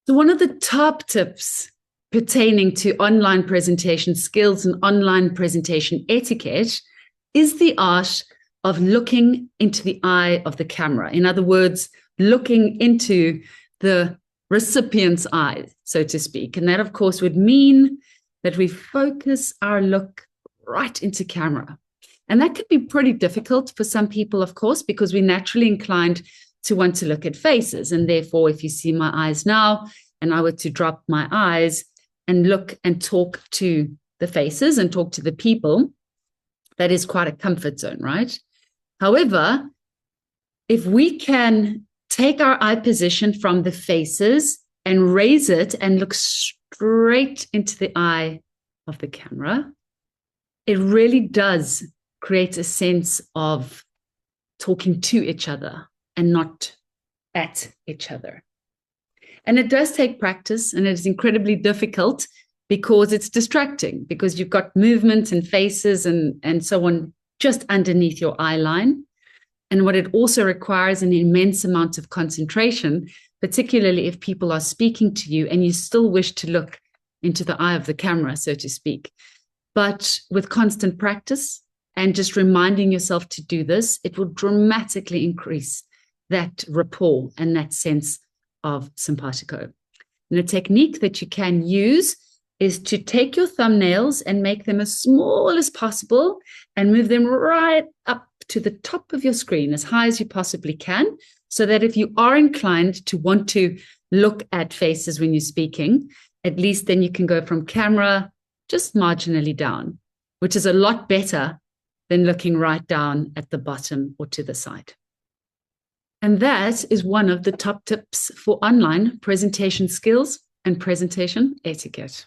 So one of the top tips pertaining to online presentation skills and online presentation etiquette is the art of looking into the eye of the camera. In other words, looking into the recipient's eye, so to speak. And that, of course, would mean that we focus our look right into camera. And that could be pretty difficult for some people, of course, because we're naturally inclined to want to look at faces. And therefore, if you see my eyes now, and I were to drop my eyes and look and talk to the faces and talk to the people, that is quite a comfort zone, right? However, if we can take our eye position from the faces and raise it and look straight into the eye of the camera, it really does create a sense of talking to each other and not at each other. And it does take practice, and it's incredibly difficult because it's distracting, because you've got movement and faces and so on just underneath your eye line. And what it also requires an immense amount of concentration, particularly if people are speaking to you and you still wish to look into the eye of the camera, so to speak. But with constant practice and just reminding yourself to do this, it will dramatically increase that rapport and that sense of simpatico. And a technique that you can use is to take your thumbnails and make them as small as possible and move them right up to the top of your screen as high as you possibly can, so that if you are inclined to want to look at faces when you're speaking, at least then you can go from camera just marginally down, which is a lot better than looking right down at the bottom or to the side. And that is one of the top tips for online presentation skills and presentation etiquette.